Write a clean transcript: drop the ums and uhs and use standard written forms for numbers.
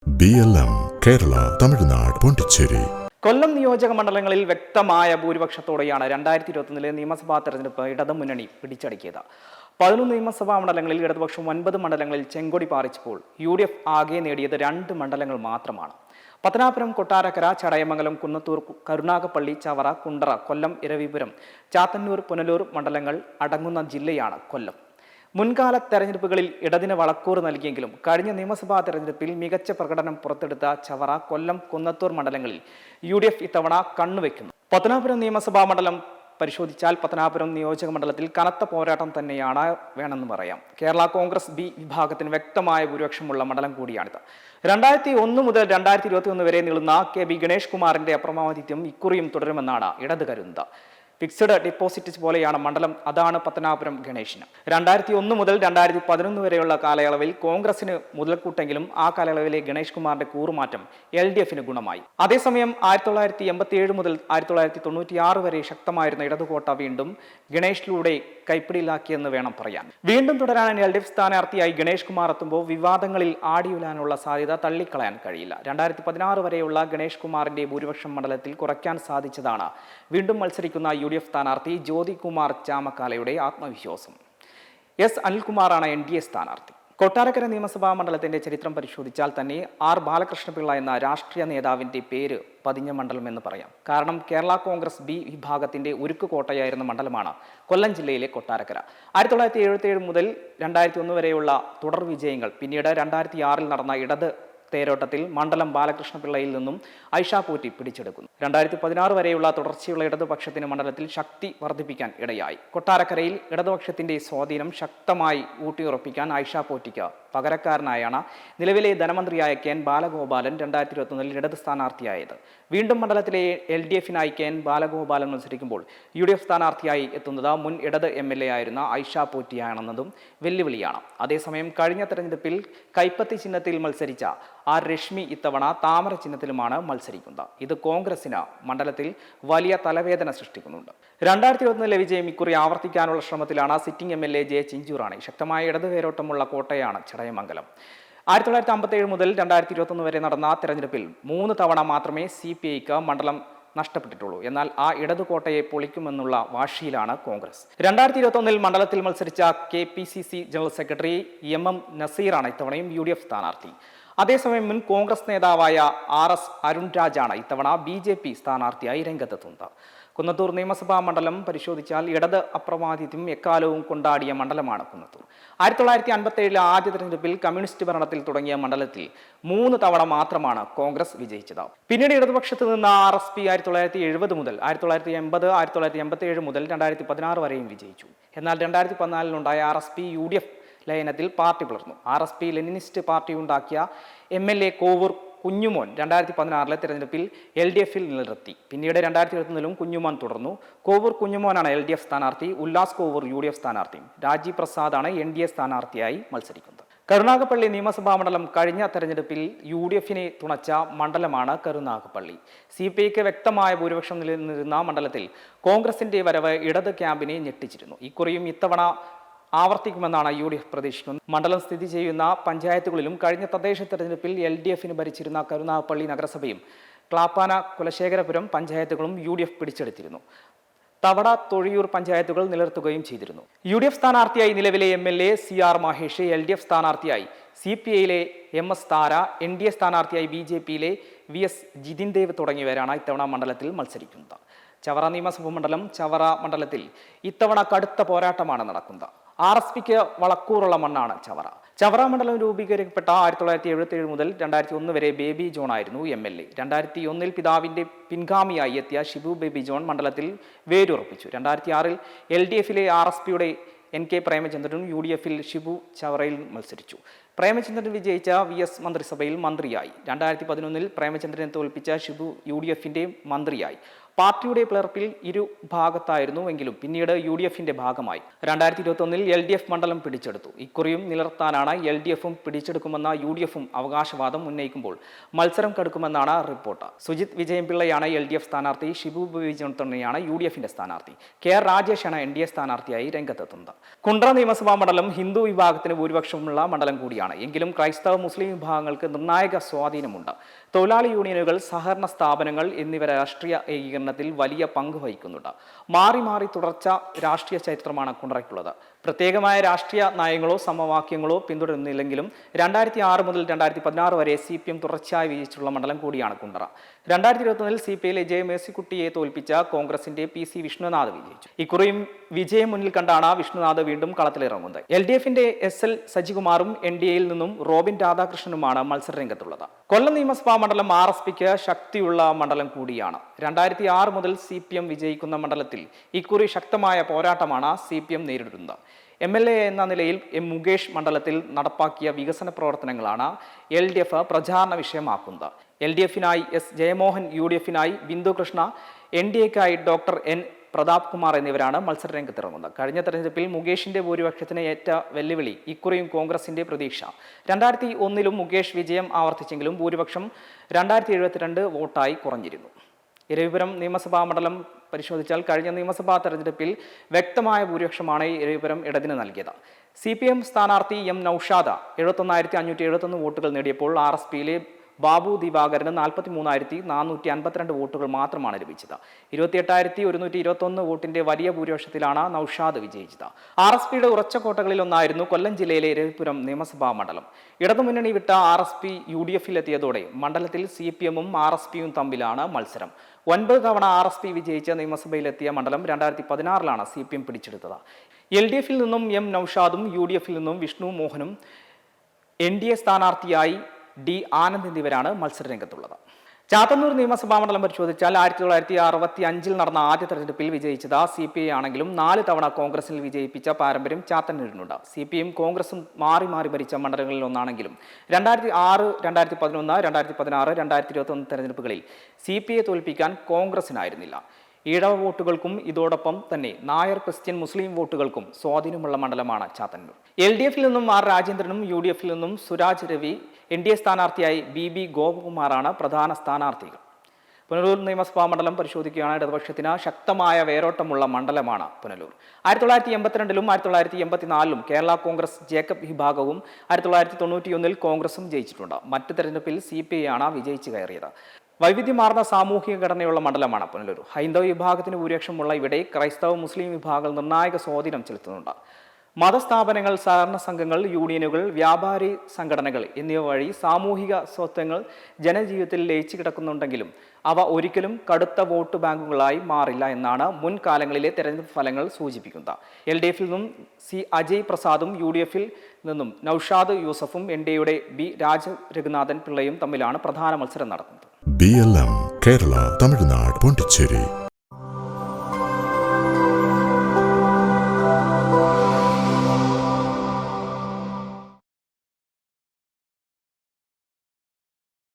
BLM Kerala Tamil Nadu Pondicherry. കൊല്ലം നിയോജക മണ്ഡലങ്ങളിൽ വ്യക്തമായ ഭൂരിപക്ഷത്തോടെയാണ് 2021 നിയമസഭാ തെരഞ്ഞെടുപ്പ് ഇടതുമുന്നണി പിടിച്ചടക്കിയത്. 11 നിയമസഭാ മണ്ഡലങ്ങളിൽ ഇടതുപക്ഷം 9 മണ്ഡലങ്ങളിൽ ചെങ്കൊടി പാറിച്ചപ്പോൾ UDF ആകെ നേടിയത് 2 മണ്ഡലങ്ങൾ മാത്രമാണ്. പത്തനാപുരം, കൊട്ടാരക്കര, ചടയമംഗലം, കുന്നത്തൂർ, കരുനാഗപ്പള്ളി, ചവറ, കുണ്ടറ, കൊല്ലം, ഇരവിപുരം, ചാത്തന്നൂർ, പുനലൂർ മണ്ഡലങ്ങൾ അടങ്ങുന്ന ജില്ലയാണ് കൊല്ലം. മുൻകാല തെരഞ്ഞെടുപ്പുകളിൽ ഇടതിന് വളക്കൂറ് നൽകിയെങ്കിലും കഴിഞ്ഞ നിയമസഭാ തെരഞ്ഞെടുപ്പിൽ മികച്ച പ്രകടനം പുറത്തെടുത്ത ചവറ, കൊല്ലം, കുന്നത്തൂർ മണ്ഡലങ്ങളിൽ UDF ഇത്തവണ കണ്ണുവെക്കുന്നു. പത്തനാപുരം നിയമസഭാ മണ്ഡലം പരിശോധിച്ചാൽ പത്തനാപുരം നിയോജക മണ്ഡലത്തിൽ കനത്ത പോരാട്ടം തന്നെയാണ് വേണമെന്ന് പറയാം. കേരള കോൺഗ്രസ് B വിഭാഗത്തിന് വ്യക്തമായ ഭൂരിപക്ഷമുള്ള മണ്ഡലം കൂടിയാണിത്. 2001 മുതൽ 2021 വരെ നീളുന്ന KB ഗണേഷ് കുമാറിന്റെ അപ്രമാദിത്യം ഇക്കുറിയും തുടരുമെന്നാണ് ഇടത് കരുതുന്നത്. ഫിക്സഡ് ഡിപ്പോസിറ്റ് പോലെയാണ് മണ്ഡലം, അതാണ് പത്തനാപുരം ഗണേഷിന്. 2001 മുതൽ 2011 വരെയുള്ള കാലയളവിൽ കോൺഗ്രസിന് മുതൽക്കൂട്ടെങ്കിലും ആ കാലയളവിലെ ഗണേഷ് കുമാറിന്റെ കൂറുമാറ്റം LDFന് ഗുണമായി. അതേസമയം 1987 മുതൽ 1996 വരെ ശക്തമായിരുന്ന ഇടതുകോട്ട വീണ്ടും ഗണേഷിലൂടെ കൈപ്പിടിയിലാക്കിയെന്ന് വേണം പറയാൻ. വീണ്ടും തുടരാൻ LDF സ്ഥാനാർത്ഥിയായി ഗണേഷ് കുമാർ എത്തുമ്പോൾ വിവാദങ്ങളിൽ ആടിയുലാനുള്ള സാധ്യത തള്ളിക്കളയാൻ കഴിയില്ല. 2016 വരെയുള്ള ഗണേഷ് കുമാറിന്റെ ഭൂരിപക്ഷം മണ്ഡലത്തിൽ കുറയ്ക്കാൻ സാധിച്ചതാണ് വീണ്ടും മത്സരിക്കുന്ന UDF സ്ഥാനാർത്ഥി ജ്യോതികുമാർ ചാമക്കാലയുടെ ആത്മവിശ്വാസം. S അനിൽകുമാറാണ് NDA സ്ഥാനാർത്ഥി. കൊട്ടാരക്കര നിയമസഭാ മണ്ഡലത്തിന്റെ ചരിത്രം പരിശോധിച്ചാൽ തന്നെ R ബാലകൃഷ്ണപിള്ള എന്ന രാഷ്ട്രീയ നേതാവിന്റെ പേര് പതിഞ്ഞ മണ്ഡലം എന്ന് പറയാം. കാരണം കേരള കോൺഗ്രസ് B വിഭാഗത്തിന്റെ ഉരുക്കുകോട്ടയായിരുന്ന മണ്ഡലമാണ് കൊല്ലം ജില്ലയിലെ കൊട്ടാരക്കര. 1977 മുതൽ 2001 വരെയുള്ള തുടർ വിജയങ്ങൾ, പിന്നീട് 2006 നടന്ന ഇടത് തേരോട്ടത്തിൽ മണ്ഡലം ബാലകൃഷ്ണപിള്ളയിൽ നിന്നും ഐഷ പോറ്റി പിടിച്ചെടുക്കുന്നു. 2016 വരെയുള്ള തുടർച്ചയുള്ള ഇടതുപക്ഷത്തിന് മണ്ഡലത്തിൽ ശക്തി വർദ്ധിപ്പിക്കാൻ ഇടയായി. കൊട്ടാരക്കരയിൽ ഇടതുപക്ഷത്തിന്റെ സ്വാധീനം ശക്തമായി ഊട്ടിയുറപ്പിക്കാൻ ഐഷ പോറ്റിക്ക് പകരക്കാരനായാണ് നിലവിലെ ധനമന്ത്രിയായ KN ബാലഗോപാലൻ 2021 ഇടത് സ്ഥാനാർത്ഥിയായത്. വീണ്ടും മണ്ഡലത്തിലെ LDFനായി KN ബാലഗോപാലൻ മത്സരിക്കുമ്പോൾ UDF സ്ഥാനാർത്ഥിയായി എത്തുന്നത് മുൻ ഇടത് MLA ആയിരുന്ന ഐഷ പോറ്റിയാണെന്നതും വെല്ലുവിളിയാണ്. അതേസമയം കഴിഞ്ഞ തെരഞ്ഞെടുപ്പിൽ കൈപ്പത്തി ചിഹ്നത്തിൽ മത്സരിച്ച R രശ്മി ഇത്തവണ താമര ചിഹ്നത്തിലുമാണ് മത്സരിക്കുന്നത്. ഇത് കോൺഗ്രസിന് മണ്ഡലത്തിൽ വലിയ തലവേദന സൃഷ്ടിക്കുന്നുണ്ട്. 2021 വിജയം ഇക്കുറി ആവർത്തിക്കാനുള്ള ശ്രമത്തിലാണ് സിറ്റിംഗ് MLA J ചിഞ്ചുറാണി. ശക്തമായ ഇടത് വേരോട്ടമുള്ള കോട്ടയാണ് ചടയമംഗലം. 1957 മുതൽ 2021 വരെ നടന്ന തെരഞ്ഞെടുപ്പിൽ 3 തവണ മാത്രമേ CPIക്ക് മണ്ഡലം നഷ്ടപ്പെട്ടിട്ടുള്ളൂ. എന്നാൽ ആ ഇടതുകോട്ടയെ പൊളിക്കുമെന്നുള്ള വാശിയിലാണ് കോൺഗ്രസ്. 2021 മണ്ഡലത്തിൽ മത്സരിച്ച KPCC ജനറൽ സെക്രട്ടറി MM നസീറാണ് ഇത്തവണയും UDF സ്ഥാനാർത്ഥി. അതേസമയം മുൻ കോൺഗ്രസ് നേതാവായ RS അരുൺ രാജാണ് ഇത്തവണ BJP സ്ഥാനാർത്ഥിയായി രംഗത്തെത്തുന്നത്. കുന്നത്തൂർ നിയമസഭാ മണ്ഡലം പരിശോധിച്ചാൽ ഇടത് അപ്രമാദിത്യം എക്കാലവും കൊണ്ടാടിയ മണ്ഡലമാണ് കുന്നത്തൂർ. 1957 ആദ്യ തെരഞ്ഞെടുപ്പിൽ കമ്മ്യൂണിസ്റ്റ് ഭരണത്തിൽ തുടങ്ങിയ മണ്ഡലത്തിൽ 3 തവണ മാത്രമാണ് കോൺഗ്രസ് വിജയിച്ചത്. പിന്നീട് ഇടതുപക്ഷത്ത് നിന്ന് RSP 1970 മുതൽ 1980, 1987 മുതൽ 2016 വരെയും വിജയിച്ചു. എന്നാൽ 2014 RSP UDF ലയനത്തിൽ പാർട്ടി പിളർന്നു. RSP ലെനിനിസ്റ്റ് പാർട്ടി ഉണ്ടാക്കിയ MLA കോവൂർ കുഞ്ഞുമോൻ 2016 തെരഞ്ഞെടുപ്പിൽ LDFൽ നിലനിർത്തി. പിന്നീട് 2021 കുഞ്ഞുമോൻ തുടർന്നു. കോവൂർ കുഞ്ഞുമോനാണ് LDF സ്ഥാനാർത്ഥി. ഉല്ലാസ് കോവൂർ UDF സ്ഥാനാർത്ഥിയും. രാജീവ് പ്രസാദാണ് NDA സ്ഥാനാർത്ഥിയായി മത്സരിക്കുന്നത്. കരുനാഗപ്പള്ളി നിയമസഭാ മണ്ഡലം കഴിഞ്ഞ തെരഞ്ഞെടുപ്പിൽ UDFനെ തുണച്ച മണ്ഡലമാണ് കരുനാഗപ്പള്ളി. CPIക്ക് വ്യക്തമായ ഭൂരിപക്ഷം നിലനിന്നിരുന്ന മണ്ഡലത്തിൽ കോൺഗ്രസിന്റെ വരവ് ഇടത് ക്യാമ്പിനെ ഞെട്ടിച്ചിരുന്നു. ഇക്കുറിയും ഇത്തവണ ആവർത്തിക്കുമെന്നാണ് UDF പ്രതീക്ഷിക്കുന്നത്. മണ്ഡലം സ്ഥിതി ചെയ്യുന്ന പഞ്ചായത്തുകളിലും കഴിഞ്ഞ തദ്ദേശ തെരഞ്ഞെടുപ്പിൽ LDFന് ഭരിച്ചിരുന്ന കരുനാഗപ്പള്ളി നഗരസഭയും ക്ലാപ്പാന, കുലശേഖരപുരം പഞ്ചായത്തുകളും UDF പിടിച്ചെടുത്തിരുന്നു. തവട, തൊഴിയൂർ പഞ്ചായത്തുകൾ നിലനിർത്തുകയും ചെയ്തിരുന്നു. UDF സ്ഥാനാർത്ഥിയായി നിലവിലെ MLA CR മഹേഷ്, LDF സ്ഥാനാർത്ഥിയായി CPIയിലെ MS താര, NDA സ്ഥാനാർത്ഥിയായി BJPയിലെ VS ജിതിൻ ദേവ് തുടങ്ങിയവരാണ് ഇത്തവണ മണ്ഡലത്തിൽ മത്സരിക്കുന്നത്. ചവറ നിയമസഭാ മണ്ഡലം. ചവറ മണ്ഡലത്തിൽ ഇത്തവണ കടുത്ത പോരാട്ടമാണ് നടക്കുന്നത്. RSPക്ക് വളക്കൂറുള്ള മണ്ണാണ് ചവറ. ചവറ മണ്ഡലം രൂപീകരിക്കപ്പെട്ട 1977 മുതൽ 2001 വരെ ബേബി ജോൺ ആയിരുന്നു MLA. 2001 പിതാവിന്റെ പിൻഗാമിയായി എത്തിയ ഷിബു ബേബി ജോൺ മണ്ഡലത്തിൽ വേരുറപ്പിച്ചു. 2006 LDFലെ RSPയുടെ NK പ്രേമചന്ദ്രനും UDFൽ ഷിബു ചവറയിൽ മത്സരിച്ചു. പ്രേമചന്ദ്രൻ വിജയിച്ച VS മന്ത്രിസഭയിൽ മന്ത്രിയായി. 2011 പ്രേമചന്ദ്രനെ തോൽപ്പിച്ച ഷിബു UDFന്റെ മന്ത്രിയായി. പാർട്ടിയുടെ പിളർപ്പിൽ ഇരു ഭാഗത്തായിരുന്നുവെങ്കിലും പിന്നീട് UDFന്റെ ഭാഗമായി 2021 LDF മണ്ഡലം പിടിച്ചെടുത്തു. ഇക്കുറിയും നിലനിർത്താനാണ് LDFും പിടിച്ചെടുക്കുമെന്ന UDFും അവകാശവാദം ഉന്നയിക്കുമ്പോൾ മത്സരം കടുക്കുമെന്നാണ് റിപ്പോർട്ട്. സുജിത് വിജയൻപിള്ളയാണ് LDF സ്ഥാനാർത്ഥി, ഷിബു ബേബി ജോൺ തന്നെയാണ് UDFന്റെ സ്ഥാനാർത്ഥി. KR രാജേഷാണ് NDA സ്ഥാനാർത്ഥിയായി രംഗത്തെത്തുന്നത്. കുണ്ട്ര നിയമസഭാ മണ്ഡലം ഹിന്ദു വിഭാഗത്തിന് ഭൂരിപക്ഷമുള്ള മണ്ഡലം കൂടിയാണ്. എങ്കിലും ക്രൈസ്തവ മുസ്ലിം വിഭാഗങ്ങൾക്ക് നിർണായക സ്വാധീനമുണ്ട്. തൊഴിലാളി യൂണിയനുകൾ, സഹകരണ സ്ഥാപനങ്ങൾ എന്നിവ രാഷ്ട്രീയ ഏകീകരണത്തിൽ വലിയ പങ്ക് വഹിക്കുന്നുണ്ട്. മാറി മാറി തുടർച്ച രാഷ്ട്രീയ ചരിത്രമാണ് കുണ്ട്രയ്ക്കുള്ളത്. പ്രത്യേകമായ രാഷ്ട്രീയ നയങ്ങളോ സമവാക്യങ്ങളോ പിന്തുടരുന്നില്ലെങ്കിലും 2006 മുതൽ 2016 വരെ CPM തുടർച്ചയായി വിജയിച്ചിട്ടുള്ള മണ്ഡലം കൂടിയാണ് കുണ്ട്ര. 2021 CPIയിലെ J മേഴ്സിക്കുട്ടിയെ തോൽപ്പിച്ച കോൺഗ്രസിന്റെ PC വിഷ്ണുനാഥ് വിജയിച്ചു. ഇക്കുറിയും വിജയം മുന്നിൽ കണ്ടാണ് വിഷ്ണുനാഥ് വീണ്ടും കളത്തിലിറങ്ങുന്നത്. LDFന്റെ SL സജികുമാറും NDAയിൽ നിന്നും റോബിൻ രാധാകൃഷ്ണനുമാണ് മത്സരരംഗത്തുള്ളത്. കൊല്ലം നിയമസഭാ മണ്ഡലം RSPക്ക് ശക്തിയുള്ള മണ്ഡലം കൂടിയാണ്. 2006 മുതൽ CPM വിജയിക്കുന്ന മണ്ഡലത്തിൽ ഇക്കുറി ശക്തമായ പോരാട്ടമാണ് CPM നേരിടുന്നത്. MLA എന്ന നിലയിൽ മുകേഷ് മണ്ഡലത്തിൽ നടപ്പാക്കിയ വികസന പ്രവർത്തനങ്ങളാണ് LDF പ്രചാരണ വിഷയമാക്കുന്നത്. LDFനായി S Jayamohan, UDFനായി Bindu Krishna, NDAക്കായി Dr. N Pratap Kumar എന്നിവരാണ് മത്സരരംഗത്തിറങ്ങുന്നത്. കഴിഞ്ഞ തെരഞ്ഞെടുപ്പിൽ മുകേഷിന്റെ ഭൂരിപക്ഷത്തിന് ഏറ്റ വെല്ലുവിളി ഇക്കുറിയും കോൺഗ്രസിന്റെ പ്രതീക്ഷ. 2001 മുകേഷ് വിജയം ആവർത്തിച്ചെങ്കിലും ഭൂരിപക്ഷം 2072 വോട്ടായി കുറഞ്ഞിരുന്നു. ഇരവിപുരം നിയമസഭാ മണ്ഡലം പരിശോധിച്ചാൽ കഴിഞ്ഞ നിയമസഭാ തെരഞ്ഞെടുപ്പിൽ വ്യക്തമായ ഭൂരിപക്ഷമാണ് ഇരവിപുരം ഇടതിന് നൽകിയത്. CPM സ്ഥാനാർത്ഥി M നൌഷാദ് 71,571 വോട്ടുകൾ നേടിയപ്പോൾ RSPയിലെ ബാബു ദിവാകരന് 43,452 വോട്ടുകൾ മാത്രമാണ് ലഭിച്ചത്. 28,121 വോട്ടിന്റെ വലിയ ഭൂരിപക്ഷത്തിലാണ് നൌഷാദ് വിജയിച്ചത്. RSPയുടെ ഉറച്ച കോട്ടകളിൽ ഒന്നായിരുന്നു കൊല്ലം ജില്ലയിലെ ഇരവിപുരം നിയമസഭാ മണ്ഡലം. ഇടതുമുന്നണി വിട്ട RSP UDFിലെത്തിയതോടെ മണ്ഡലത്തിൽ CPMും RSPയും തമ്മിലാണ് മത്സരം. 9 തവണ RSP വിജയിച്ച നിയമസഭയിലെത്തിയ മണ്ഡലം 2016 CPM പിടിച്ചെടുത്തത്. LDFിൽ നിന്നും M നൌഷാദും UDFിൽ നിന്നും വിഷ്ണു മോഹനും NDA സ്ഥാനാർത്ഥിയായി D ആനന്ദ് എന്നിവരാണ് മത്സരരംഗത്തുള്ളത്. ചാത്തന്നൂർ നിയമസഭാ മണ്ഡലം പരിശോധിച്ചാൽ 1965 നടന്ന ആദ്യ തെരഞ്ഞെടുപ്പിൽ വിജയിച്ചത് CPI ആണെങ്കിലും 4 തവണ കോൺഗ്രസിൽ വിജയിപ്പിച്ച പാരമ്പര്യം ചാത്തന്നൂരിനുണ്ട്. CPM കോൺഗ്രസും മാറി മാറി ഭരിച്ച മണ്ഡലങ്ങളിൽ ഒന്നാണെങ്കിലും 2006, 2011, 2016, 2021 തെരഞ്ഞെടുപ്പുകളിൽ CPI തോൽപ്പിക്കാൻ കോൺഗ്രസിനായിരുന്നില്ല. ഈഴവ വോട്ടുകൾക്കും ഇതോടൊപ്പം തന്നെ നായർ, ക്രിസ്ത്യൻ, മുസ്ലിം വോട്ടുകൾക്കും സ്വാധീനമുള്ള മണ്ഡലമാണ് ചാത്തന്നൂർ. LDFിൽ നിന്നും R രാജേന്ദ്രനും UDFിൽ നിന്നും സുരാജ് രവി, NDA സ്ഥാനാർത്ഥിയായി BB ഗോപകുമാറാണ് പ്രധാന സ്ഥാനാർത്ഥികൾ. പുനലൂർ നിയമസഭാ മണ്ഡലം പരിശോധിക്കുകയാണ്. ഇടതുപക്ഷത്തിന് ശക്തമായ വേരോട്ടമുള്ള മണ്ഡലമാണ് പുനലൂർ. 1982 1984 കേരള കോൺഗ്രസ് ജേക്കബ് വിഭാഗവും 1991 കോൺഗ്രസും ജയിച്ചിട്ടുണ്ട്. മറ്റ് തെരഞ്ഞെടുപ്പിൽ CPI ആണ് വിജയിച്ചു കയറിയത്. വൈവിധ്യമാർന്ന സാമൂഹിക ഘടനയുള്ള മണ്ഡലമാണ് പുനലൂർ. ഹൈന്ദവ വിഭാഗത്തിന് ഭൂരിപക്ഷമുള്ള ഇവിടെ ക്രൈസ്തവ മുസ്ലിം വിഭാഗങ്ങൾ നിർണായക സ്വാധീനം ചെലുത്തുന്നുണ്ട്. മതസ്ഥാപനങ്ങൾ, സഹകരണ സംഘങ്ങൾ, യൂണിയനുകൾ, വ്യാപാരി സംഘടനകൾ എന്നിവ വഴി സാമൂഹിക സ്വത്വങ്ങൾ ജനജീവിതത്തിൽ ലയിച്ചു കിടക്കുന്നുണ്ടെങ്കിലും അവ ഒരിക്കലും കടുത്ത വോട്ട് ബാങ്കുകളായി മാറില്ല എന്നാണ് മുൻകാലങ്ങളിലെ തെരഞ്ഞെടുപ്പ് ഫലങ്ങൾ സൂചിപ്പിക്കുന്നത്. LDFിൽ നിന്നും C അജയ് പ്രസാദും UDFിൽ നിന്നും നൌഷാദ് യൂസഫും NDAയുടെ B രാജരഘുനാഥൻ പിള്ളയും തമ്മിലാണ് പ്രധാന മത്സരം നടക്കുന്നത്. BLM കേരള, തമിഴ്നാട്, പോണ്ടിച്ചേരി.